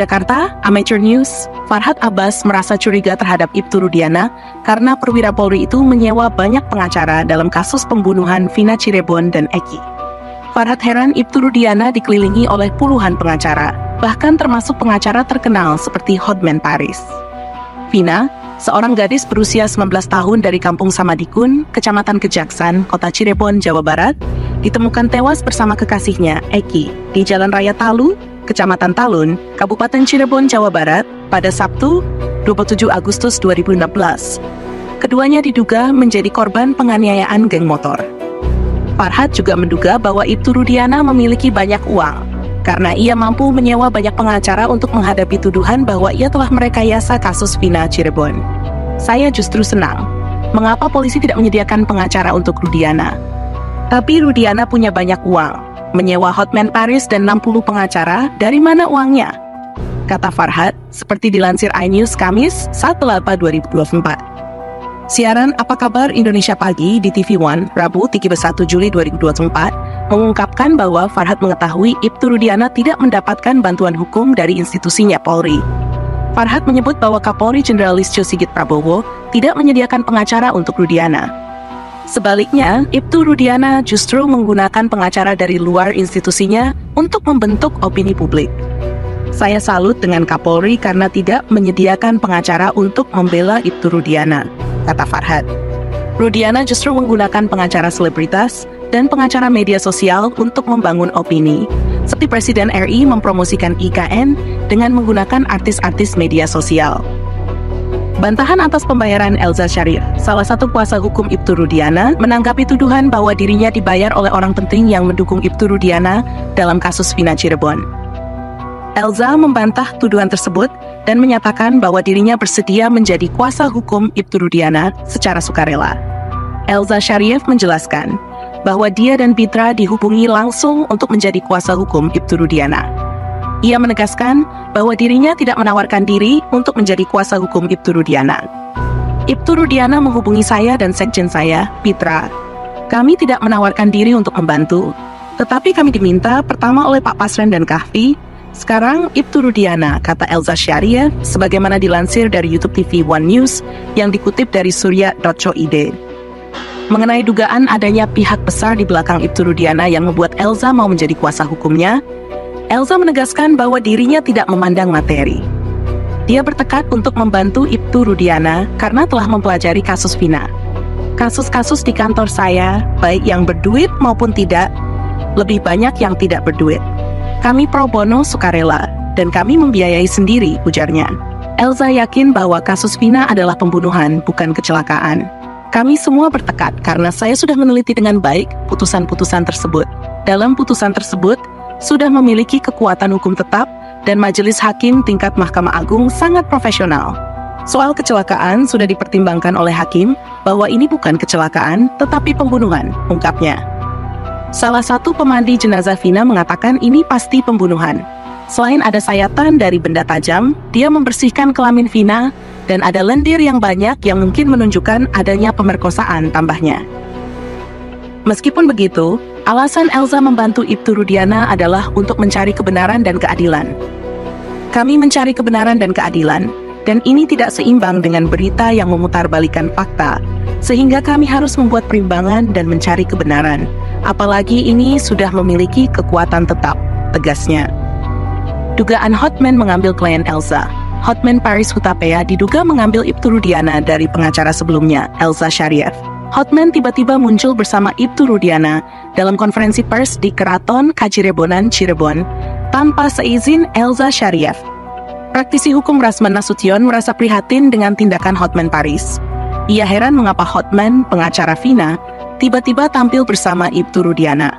Jakarta, Amateur News, Farhad Abbas merasa curiga terhadap Ibtu Rudiana karena perwira Polri itu menyewa banyak pengacara dalam kasus pembunuhan Vina Cirebon dan Eki. Farhad heran Ibtu Rudiana dikelilingi oleh puluhan pengacara, bahkan termasuk pengacara terkenal seperti Hotman Paris. Vina, seorang gadis berusia 19 tahun dari Kampung Samadikun, Kecamatan Kejaksan, Kota Cirebon, Jawa Barat, ditemukan tewas bersama kekasihnya, Eki, di Jalan Raya Talu, Kecamatan Talun, Kabupaten Cirebon, Jawa Barat, pada Sabtu, 27 Agustus 2016. Keduanya diduga menjadi korban penganiayaan geng motor. Farhad juga menduga bahwa Ibtu Rudiana memiliki banyak uang, karena ia mampu menyewa banyak pengacara untuk menghadapi tuduhan bahwa ia telah merekayasa kasus Vina Cirebon. Saya justru senang. Mengapa polisi tidak menyediakan pengacara untuk Rudiana? Tapi Rudiana punya banyak uang. Menyewa Hotman Paris dan 60 pengacara, dari mana uangnya? Kata Farhad, seperti dilansir iNews Kamis 1/8/2024. Siaran Apa Kabar Indonesia Pagi di TV One, Rabu 31 Juli 2024, mengungkapkan bahwa Farhad mengetahui Ibtu Rudiana tidak mendapatkan bantuan hukum dari institusinya Polri. Farhad menyebut bahwa Kapolri Jenderal Listio Sigit Prabowo tidak menyediakan pengacara untuk Rudiana. Sebaliknya, Ibtu Rudiana justru menggunakan pengacara dari luar institusinya untuk membentuk opini publik. Saya salut dengan Kapolri karena tidak menyediakan pengacara untuk membela Ibtu Rudiana, kata Farhad. Rudiana justru menggunakan pengacara selebritas dan pengacara media sosial untuk membangun opini, seperti Presiden RI mempromosikan IKN dengan menggunakan artis-artis media sosial. Bantahan atas pembayaran Elza Sharif, salah satu kuasa hukum Ibtu Rudiana, menanggapi tuduhan bahwa dirinya dibayar oleh orang penting yang mendukung Ibtu Rudiana dalam kasus Vina Cirebon. Elza membantah tuduhan tersebut dan menyatakan bahwa dirinya bersedia menjadi kuasa hukum Ibtu Rudiana secara sukarela. Elza Sharif menjelaskan bahwa dia dan Pitra dihubungi langsung untuk menjadi kuasa hukum Ibtu Rudiana. Ia menegaskan bahwa dirinya tidak menawarkan diri untuk menjadi kuasa hukum Ibtu Rudiana. Ibtu Rudiana menghubungi saya dan sekjen saya, Pitra. Kami tidak menawarkan diri untuk membantu, tetapi kami diminta pertama oleh Pak Pasren dan Kahfi, sekarang Ibtu Rudiana, kata Elza Sharif, sebagaimana dilansir dari YouTube TV One News yang dikutip dari surya.co.id. Mengenai dugaan adanya pihak besar di belakang Ibtu Rudiana yang membuat Elza mau menjadi kuasa hukumnya, Elza menegaskan bahwa dirinya tidak memandang materi. Dia bertekad untuk membantu Ibtu Rudiana karena telah mempelajari kasus Vina. Kasus-kasus di kantor saya, baik yang berduit maupun tidak, lebih banyak yang tidak berduit. Kami pro bono sukarela, dan kami membiayai sendiri, ujarnya. Elza yakin bahwa kasus Vina adalah pembunuhan, bukan kecelakaan. Kami semua bertekad karena saya sudah meneliti dengan baik putusan-putusan tersebut. Dalam putusan tersebut, sudah memiliki kekuatan hukum tetap dan majelis hakim tingkat Mahkamah Agung sangat profesional. Soal kecelakaan sudah dipertimbangkan oleh hakim bahwa ini bukan kecelakaan tetapi pembunuhan, ungkapnya. Salah satu pemandi jenazah Vina mengatakan ini pasti pembunuhan. Selain ada sayatan dari benda tajam, dia membersihkan kelamin Vina dan ada lendir yang banyak yang mungkin menunjukkan adanya pemerkosaan, tambahnya. Meskipun begitu, alasan Elza membantu Ibtu Rudiana adalah untuk mencari kebenaran dan keadilan. Kami mencari kebenaran dan keadilan, dan ini tidak seimbang dengan berita yang memutarbalikkan fakta, sehingga kami harus membuat perimbangan dan mencari kebenaran. Apalagi ini sudah memiliki kekuatan tetap, tegasnya. Dugaan Hotman mengambil klien Elza. Hotman Paris Hutapea diduga mengambil Ibtu Rudiana dari pengacara sebelumnya, Elza Sharif. Hotman tiba-tiba muncul bersama Ibtu Rudiana dalam konferensi pers di Keraton Kacirebonan, Cirebon, tanpa seizin Elza Sharif. Praktisi hukum Rasman Nasution merasa prihatin dengan tindakan Hotman Paris. Ia heran mengapa Hotman, pengacara Vina, tiba-tiba tampil bersama Ibtu Rudiana.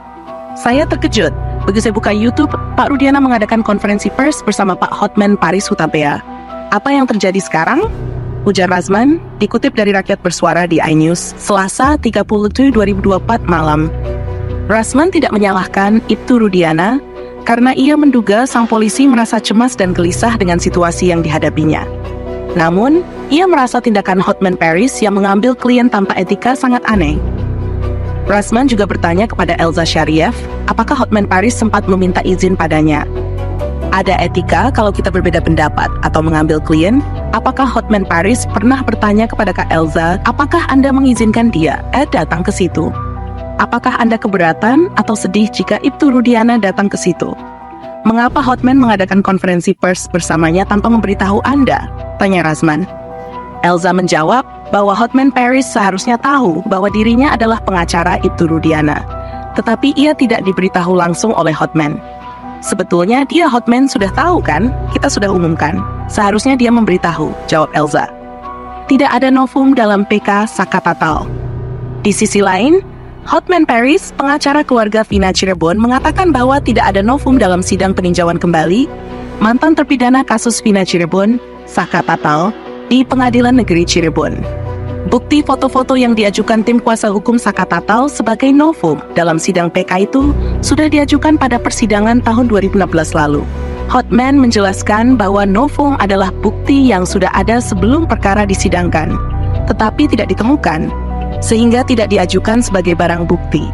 Saya terkejut. Begitu saya buka YouTube, Pak Rudiana mengadakan konferensi pers bersama Pak Hotman Paris Hutapea. Apa yang terjadi sekarang? Ujar Rasman, dikutip dari Rakyat Bersuara di iNews, Selasa 30 2024 malam. Rasman tidak menyalahkan Ibtu Rudiana karena ia menduga sang polisi merasa cemas dan gelisah dengan situasi yang dihadapinya. Namun, ia merasa tindakan Hotman Paris yang mengambil klien tanpa etika sangat aneh. Rasman juga bertanya kepada Elza Sharif, apakah Hotman Paris sempat meminta izin padanya. Ada etika kalau kita berbeda pendapat atau mengambil klien. Apakah Hotman Paris pernah bertanya kepada Kak Elza, apakah Anda mengizinkan dia datang ke situ? Apakah Anda keberatan atau sedih jika Ibtu Rudiana datang ke situ? Mengapa Hotman mengadakan konferensi pers bersamanya tanpa memberitahu Anda? Tanya Razman. Elza menjawab bahwa Hotman Paris seharusnya tahu bahwa dirinya adalah pengacara Ibtu Rudiana, tetapi ia tidak diberitahu langsung oleh Hotman. Sebetulnya dia Hotman sudah tahu kan? Kita sudah umumkan. Seharusnya dia memberitahu, jawab Elza. Tidak ada novum dalam PK Sakatatal. Di sisi lain, Hotman Paris, pengacara keluarga Vina Cirebon, mengatakan bahwa tidak ada novum dalam sidang peninjauan kembali mantan terpidana kasus Vina Cirebon, Sakatatal, di Pengadilan Negeri Cirebon. Bukti foto-foto yang diajukan tim kuasa hukum Sakatatal sebagai novum dalam sidang PK itu sudah diajukan pada persidangan tahun 2016 lalu. Hotman menjelaskan bahwa novum adalah bukti yang sudah ada sebelum perkara disidangkan, tetapi tidak ditemukan, sehingga tidak diajukan sebagai barang bukti.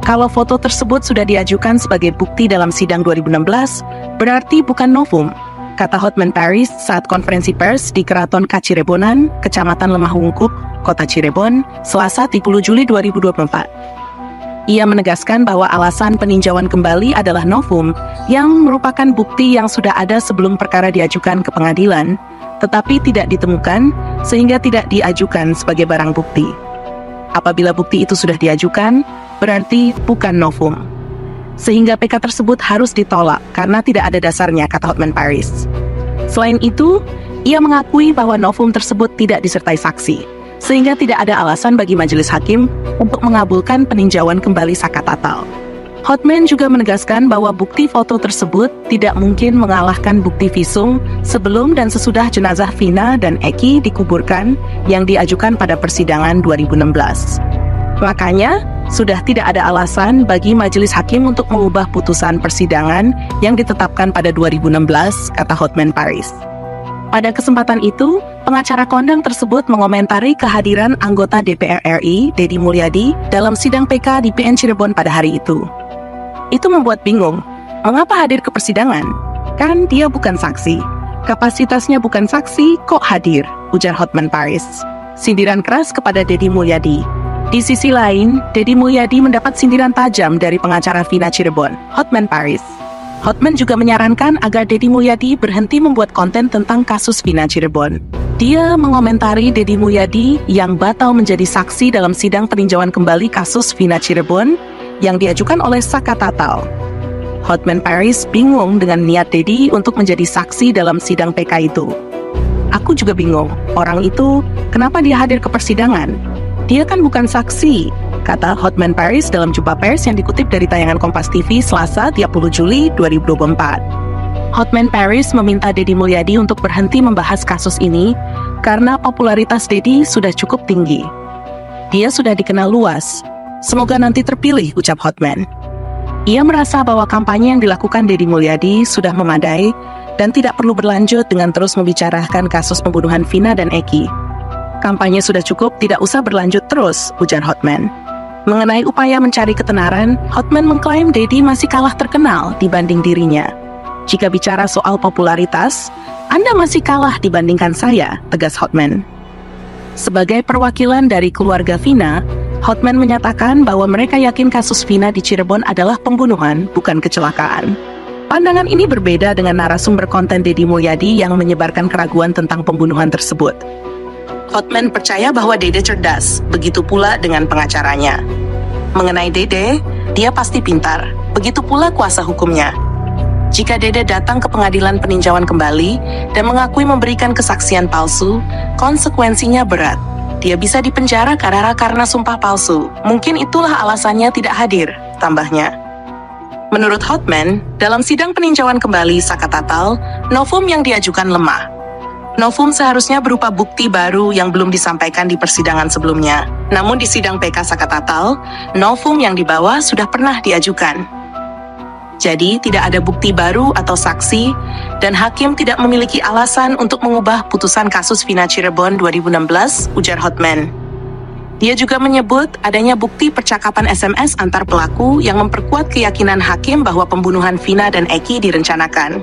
Kalau foto tersebut sudah diajukan sebagai bukti dalam sidang 2016, berarti bukan novum, kata Hotman Paris saat konferensi pers di Keraton Kacirebonan, Kecamatan Lemah Wungkuk, Kota Cirebon, Selasa 30 Juli 2024. Ia menegaskan bahwa alasan peninjauan kembali adalah novum yang merupakan bukti yang sudah ada sebelum perkara diajukan ke pengadilan, tetapi tidak ditemukan sehingga tidak diajukan sebagai barang bukti. Apabila bukti itu sudah diajukan, berarti bukan novum. Sehingga PK tersebut harus ditolak karena tidak ada dasarnya, kata Hotman Paris. Selain itu, ia mengakui bahwa novum tersebut tidak disertai saksi, sehingga tidak ada alasan bagi majelis hakim untuk mengabulkan peninjauan kembali Sakatatal. Hotman juga menegaskan bahwa bukti foto tersebut tidak mungkin mengalahkan bukti visum sebelum dan sesudah jenazah Vina dan Eki dikuburkan yang diajukan pada persidangan 2016. Makanya, sudah tidak ada alasan bagi majelis hakim untuk mengubah putusan persidangan yang ditetapkan pada 2016, kata Hotman Paris. Pada kesempatan itu, pengacara kondang tersebut mengomentari kehadiran anggota DPR RI, Deddy Mulyadi, dalam sidang PK di PN Cirebon pada hari itu. Itu membuat bingung, mengapa hadir ke persidangan? Kan dia bukan saksi. Kapasitasnya bukan saksi, kok hadir, ujar Hotman Paris. Sindiran keras kepada Deddy Mulyadi. Di sisi lain, Deddy Mulyadi mendapat sindiran tajam dari pengacara Vina Cirebon, Hotman Paris. Hotman juga menyarankan agar Deddy Mulyadi berhenti membuat konten tentang kasus Vina Cirebon. Dia mengomentari Deddy Mulyadi yang batal menjadi saksi dalam sidang peninjauan kembali kasus Vina Cirebon yang diajukan oleh Sakatatal. Hotman Paris bingung dengan niat Deddy untuk menjadi saksi dalam sidang PK itu. Aku juga bingung, orang itu kenapa dia hadir ke persidangan? Dia kan bukan saksi, kata Hotman Paris dalam jumpa pers yang dikutip dari tayangan Kompas TV Selasa 30 Juli 2024. Hotman Paris meminta Deddy Mulyadi untuk berhenti membahas kasus ini karena popularitas Deddy sudah cukup tinggi. Dia sudah dikenal luas. Semoga nanti terpilih, ucap Hotman. Ia merasa bahwa kampanye yang dilakukan Deddy Mulyadi sudah memadai dan tidak perlu berlanjut dengan terus membicarakan kasus pembunuhan Vina dan Eki. Kampanye sudah cukup, tidak usah berlanjut terus, ujar Hotman. Mengenai upaya mencari ketenaran, Hotman mengklaim Deddy masih kalah terkenal dibanding dirinya. Jika bicara soal popularitas, Anda masih kalah dibandingkan saya, tegas Hotman. Sebagai perwakilan dari keluarga Vina, Hotman menyatakan bahwa mereka yakin kasus Vina di Cirebon adalah pembunuhan, bukan kecelakaan. Pandangan ini berbeda dengan narasumber konten Deddy Mulyadi yang menyebarkan keraguan tentang pembunuhan tersebut. Hotman percaya bahwa Dede cerdas, begitu pula dengan pengacaranya. Mengenai Dede, dia pasti pintar, begitu pula kuasa hukumnya. Jika Dede datang ke pengadilan peninjauan kembali dan mengakui memberikan kesaksian palsu, konsekuensinya berat. Dia bisa dipenjara karena sumpah palsu. Mungkin itulah alasannya tidak hadir, tambahnya. Menurut Hotman, dalam sidang peninjauan kembali Sakatatal, novum yang diajukan lemah. Novum seharusnya berupa bukti baru yang belum disampaikan di persidangan sebelumnya. Namun di sidang PK Sakatatal, novum yang dibawa sudah pernah diajukan. Jadi tidak ada bukti baru atau saksi, dan hakim tidak memiliki alasan untuk mengubah putusan kasus Vina Cirebon 2016, ujar Hotman. Dia juga menyebut adanya bukti percakapan SMS antar pelaku yang memperkuat keyakinan hakim bahwa pembunuhan Vina dan Eki direncanakan.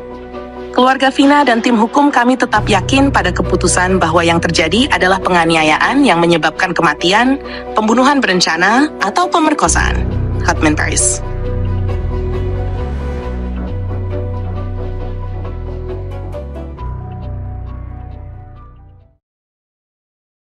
Keluarga Vina dan tim hukum kami tetap yakin pada keputusan bahwa yang terjadi adalah penganiayaan yang menyebabkan kematian, pembunuhan berencana, atau pemerkosaan. Hotman Paris.